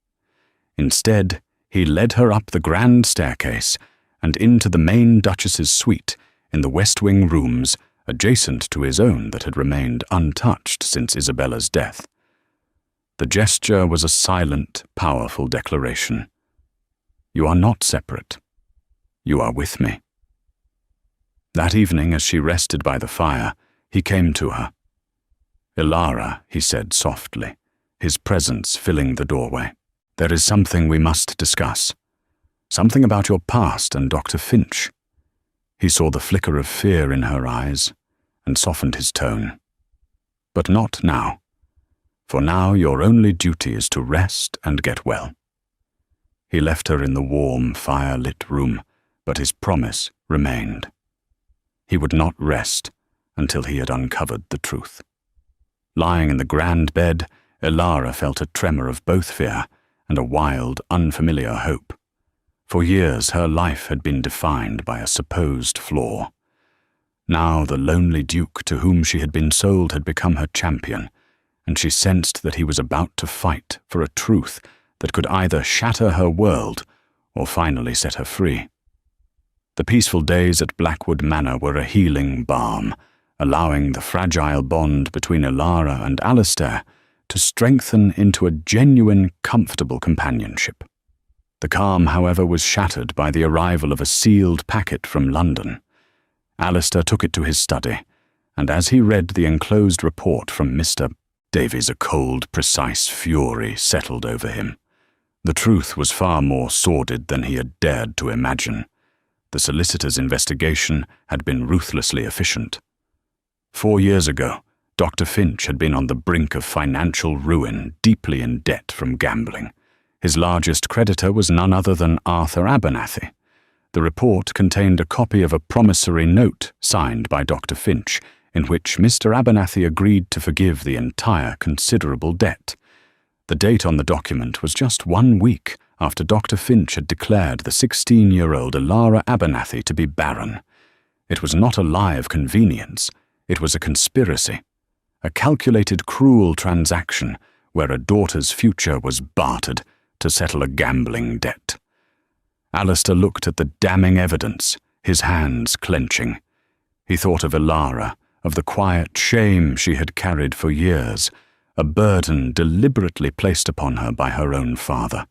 Instead, he led her up the grand staircase and into the main Duchess's suite in the West Wing rooms adjacent to his own that had remained untouched since Isabella's death. The gesture was a silent, powerful declaration. "You are not separate. You are with me." That evening, as she rested by the fire, he came to her. "Ilara," he said softly, his presence filling the doorway. "There is something we must discuss. Something about your past and Dr. Finch." He saw the flicker of fear in her eyes and softened his tone. "But not now. For now your only duty is to rest and get well." He left her in the warm, fire-lit room, but his promise remained. He would not rest until he had uncovered the truth. Lying in the grand bed, Ilara felt a tremor of both fear and a wild, unfamiliar hope. For years her life had been defined by a supposed flaw. Now the lonely duke to whom she had been sold had become her champion, and she sensed that he was about to fight for a truth that could either shatter her world or finally set her free. The peaceful days at Blackwood Manor were a healing balm, allowing the fragile bond between Ilara and Alistair to strengthen into a genuine, comfortable companionship. The calm, however, was shattered by the arrival of a sealed packet from London. Alistair took it to his study, and as he read the enclosed report from Mr. Davies, a cold, precise fury settled over him. The truth was far more sordid than he had dared to imagine. The solicitor's investigation had been ruthlessly efficient. 4 years ago, Dr. Finch had been on the brink of financial ruin, deeply in debt from gambling. His largest creditor was none other than Arthur Abernathy. The report contained a copy of a promissory note signed by Dr. Finch, in which Mr. Abernathy agreed to forgive the entire considerable debt. The date on the document was just 1 week after Dr. Finch had declared the 16-year-old Ilara Abernathy to be barren. It was not a lie of convenience. It was a conspiracy, a calculated, cruel transaction where a daughter's future was bartered to settle a gambling debt. Alistair looked at the damning evidence, his hands clenching. He thought of Ilara, of the quiet shame she had carried for years, a burden deliberately placed upon her by her own father.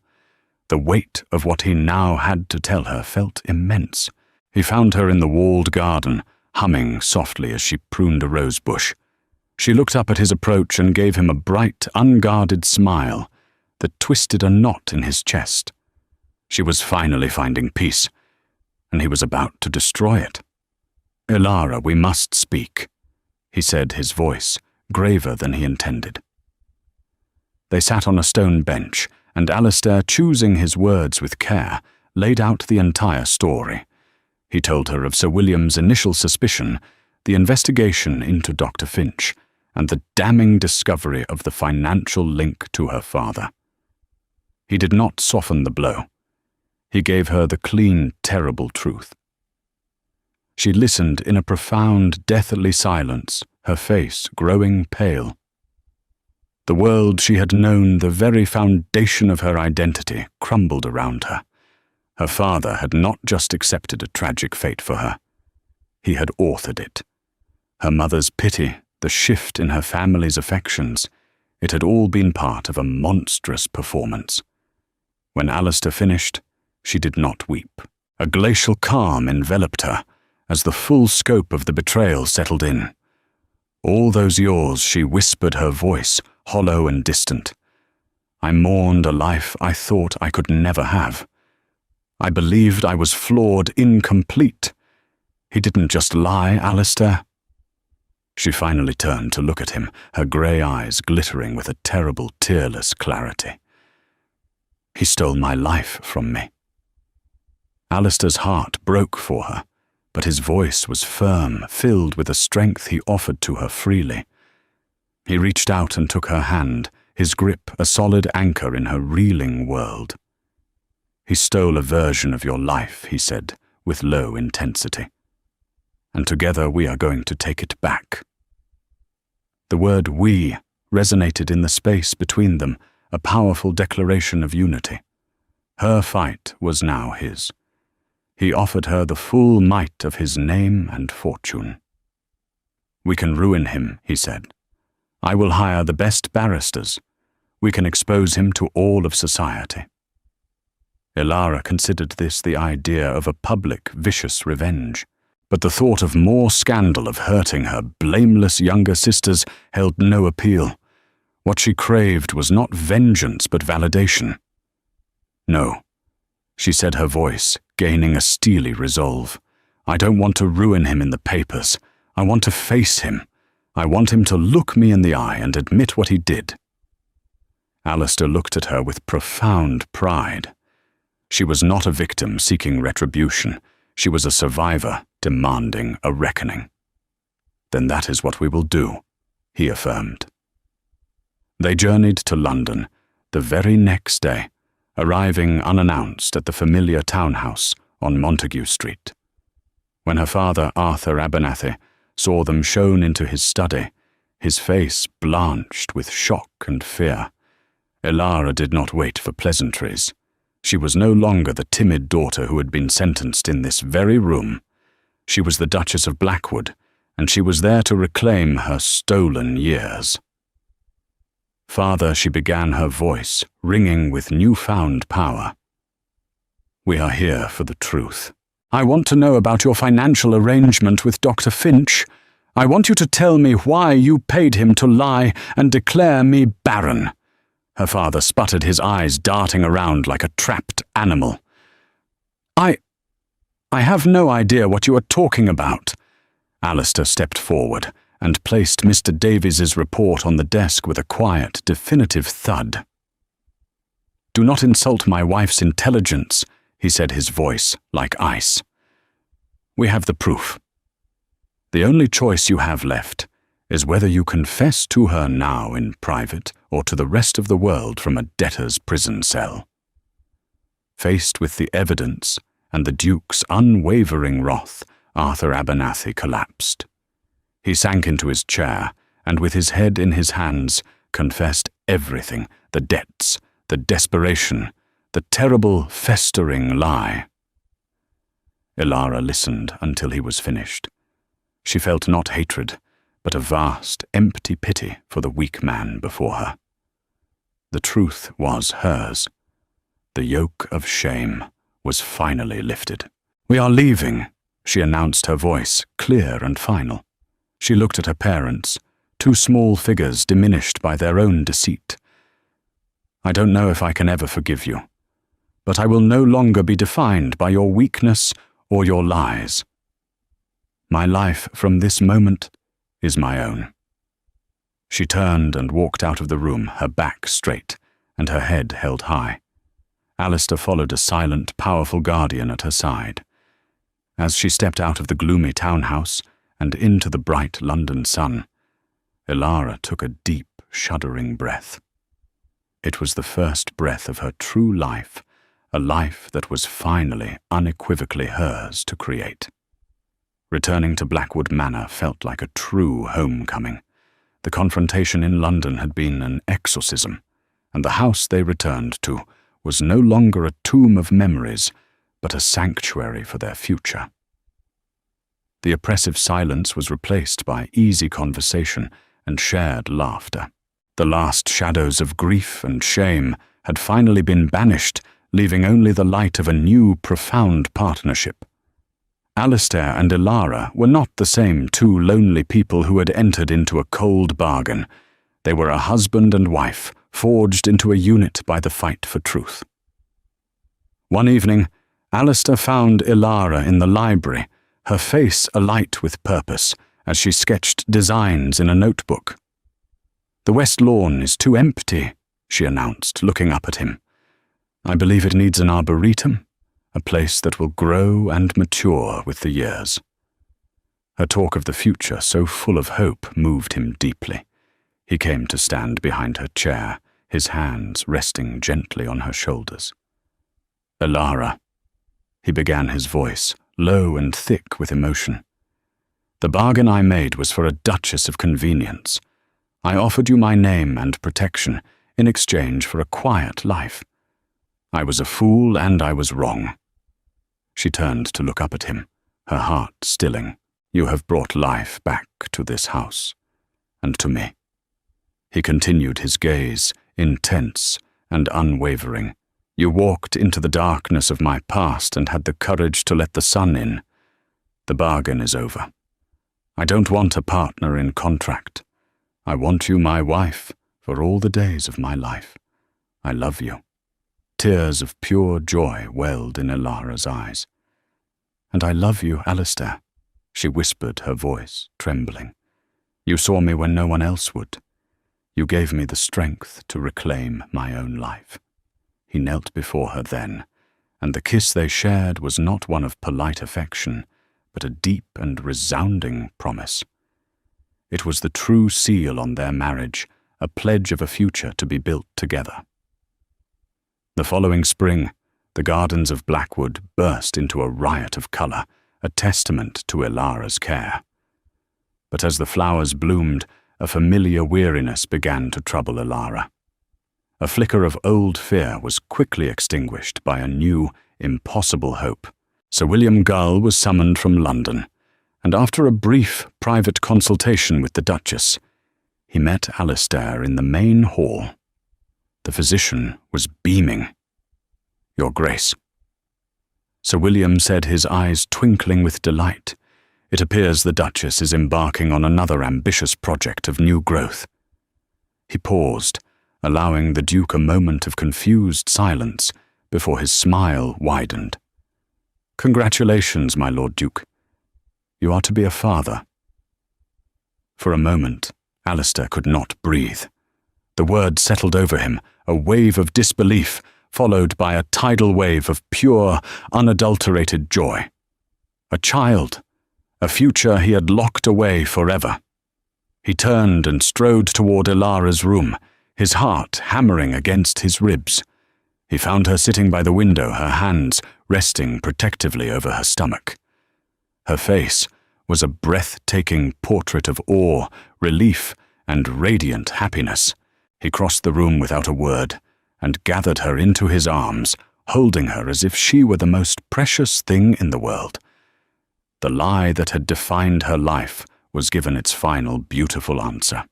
The weight of what he now had to tell her felt immense. He found her in the walled garden, humming softly as she pruned a rose bush. She looked up at his approach and gave him a bright, unguarded smile that twisted a knot in his chest. She was finally finding peace, and he was about to destroy it. "Ilara, we must speak," he said, his voice graver than he intended. They sat on a stone bench, and Alistair, choosing his words with care, laid out the entire story. He told her of Sir William's initial suspicion, the investigation into Dr. Finch, and the damning discovery of the financial link to her father. He did not soften the blow. He gave her the clean, terrible truth. She listened in a profound, deathly silence, her face growing pale. The world she had known, the very foundation of her identity, crumbled around her. Her father had not just accepted a tragic fate for her. He had authored it. Her mother's pity, the shift in her family's affections, it had all been part of a monstrous performance. When Alistair finished, she did not weep. A glacial calm enveloped her as the full scope of the betrayal settled in. All those years she whispered, her voice hollow and distant. I mourned a life I thought I could never have. I believed I was flawed, incomplete. He didn't just lie, Alistair. She finally turned to look at him, her grey eyes glittering with a terrible, tearless clarity. He stole my life from me. Alistair's heart broke for her, but his voice was firm, filled with a strength he offered to her freely. He reached out and took her hand, his grip a solid anchor in her reeling world. He stole a version of your life, he said, with low intensity. And together we are going to take it back. The word "we" resonated in the space between them, a powerful declaration of unity. Her fight was now his. He offered her the full might of his name and fortune. We can ruin him, he said. I will hire the best barristers. We can expose him to all of society. Ilara considered this the idea of a public, vicious revenge. But the thought of more scandal, of hurting her blameless younger sisters, held no appeal. What she craved was not vengeance but validation. No, she said, her voice gaining a steely resolve. I don't want to ruin him in the papers. I want to face him. I want him to look me in the eye and admit what he did. Alistair looked at her with profound pride. She was not a victim seeking retribution. She was a survivor demanding a reckoning. Then that is what we will do, he affirmed. They journeyed to London the very next day, arriving unannounced at the familiar townhouse on Montague Street. When her father, Arthur Abernathy, saw them shown into his study, his face blanched with shock and fear. Ilara did not wait for pleasantries. She was no longer the timid daughter who had been sentenced in this very room. She was the Duchess of Blackwood, and she was there to reclaim her stolen years. Father, she began, her voice ringing with newfound power. We are here for the truth. I want to know about your financial arrangement with Dr. Finch. I want you to tell me why you paid him to lie and declare me barren. Her father sputtered, his eyes darting around like a trapped animal. I have no idea what you are talking about. Alistair stepped forward and placed Mr. Davies's report on the desk with a quiet, definitive thud. Do not insult my wife's intelligence, he said, his voice like ice. We have the proof. The only choice you have left is whether you confess to her now in private or to the rest of the world from a debtor's prison cell. Faced with the evidence and the Duke's unwavering wrath, Arthur Abernathy collapsed. He sank into his chair and, with his head in his hands, confessed everything, the debts, the desperation, the terrible, festering lie. Ilara listened until he was finished. She felt not hatred, but a vast, empty pity for the weak man before her. The truth was hers. The yoke of shame was finally lifted. We are leaving, she announced, her voice clear and final. She looked at her parents, two small figures diminished by their own deceit. I don't know if I can ever forgive you, but I will no longer be defined by your weakness or your lies. My life from this moment is my own. She turned and walked out of the room, her back straight and her head held high. Alistair followed, a silent, powerful guardian at her side. As she stepped out of the gloomy townhouse and into the bright London sun, Ilara took a deep, shuddering breath. It was the first breath of her true life, a life that was finally, unequivocally hers to create. Returning to Blackwood Manor felt like a true homecoming. The confrontation in London had been an exorcism, and the house they returned to was no longer a tomb of memories, but a sanctuary for their future. The oppressive silence was replaced by easy conversation and shared laughter. The last shadows of grief and shame had finally been banished, leaving only the light of a new, profound partnership. Alistair and Ilara were not the same two lonely people who had entered into a cold bargain. They were a husband and wife, forged into a unit by the fight for truth. One evening, Alistair found Ilara in the library, her face alight with purpose, as she sketched designs in a notebook. "The West Lawn is too empty," she announced, looking up at him. "I believe it needs an arboretum, a place that will grow and mature with the years." Her talk of the future, so full of hope, moved him deeply. He came to stand behind her chair, his hands resting gently on her shoulders. "Ilara," he began, his voice low and thick with emotion. "The bargain I made was for a duchess of convenience. I offered you my name and protection in exchange for a quiet life. I was a fool and I was wrong." She turned to look up at him, her heart stilling. "You have brought life back to this house, and to me." He continued, his gaze intense and unwavering. "You walked into the darkness of my past and had the courage to let the sun in. The bargain is over. I don't want a partner in contract. I want you my wife for all the days of my life. I love you." Tears of pure joy welled in Ilara's eyes. "And I love you, Alistair," she whispered, her voice trembling. "You saw me when no one else would. You gave me the strength to reclaim my own life." He knelt before her then, and the kiss they shared was not one of polite affection, but a deep and resounding promise. It was the true seal on their marriage, a pledge of a future to be built together. The following spring, the gardens of Blackwood burst into a riot of colour, a testament to Ilara's care. But as the flowers bloomed, a familiar weariness began to trouble Ilara. A flicker of old fear was quickly extinguished by a new, impossible hope. Sir William Gull was summoned from London, and after a brief private consultation with the Duchess, he met Alistair in the main hall. The physician was beaming. "Your Grace." Sir William said, his eyes twinkling with delight. "It appears the Duchess is embarking on another ambitious project of new growth." He paused, allowing the Duke a moment of confused silence before his smile widened. "Congratulations, my Lord Duke. You are to be a father." For a moment, Alistair could not breathe. The word settled over him, a wave of disbelief, followed by a tidal wave of pure, unadulterated joy. A child, a future he had locked away forever. He turned and strode toward Ilara's room, his heart hammering against his ribs. He found her sitting by the window, her hands resting protectively over her stomach. Her face was a breathtaking portrait of awe, relief, and radiant happiness. He crossed the room without a word and gathered her into his arms, holding her as if she were the most precious thing in the world. The lie that had defined her life was given its final beautiful answer.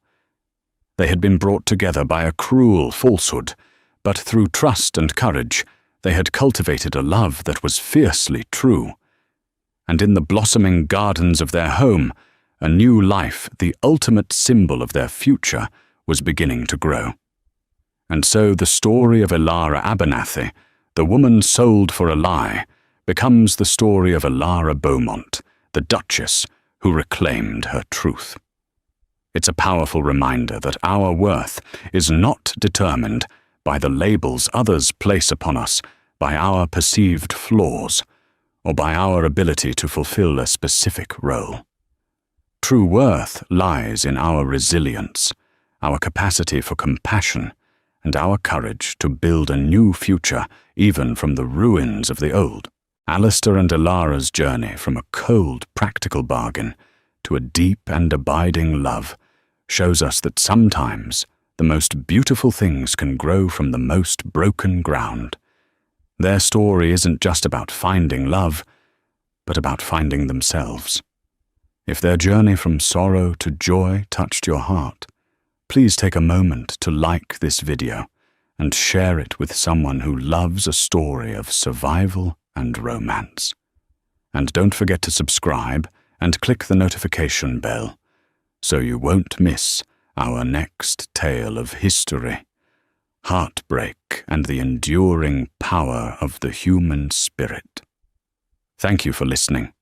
They had been brought together by a cruel falsehood, but through trust and courage, they had cultivated a love that was fiercely true. And in the blossoming gardens of their home, a new life, the ultimate symbol of their future, was beginning to grow. And so the story of Ilara Abernathy, the woman sold for a lie, becomes the story of Ilara Beaumont, the Duchess who reclaimed her truth. It's a powerful reminder that our worth is not determined by the labels others place upon us, by our perceived flaws, or by our ability to fulfill a specific role. True worth lies in our resilience, our capacity for compassion, and our courage to build a new future even from the ruins of the old. Alistair and Ilara's journey from a cold, practical bargain to a deep and abiding love shows us that sometimes the most beautiful things can grow from the most broken ground. Their story isn't just about finding love, but about finding themselves. If their journey from sorrow to joy touched your heart, please take a moment to like this video and share it with someone who loves a story of survival and romance. And don't forget to subscribe and click the notification bell so you won't miss our next tale of history, heartbreak, and the enduring power of the human spirit. Thank you for listening.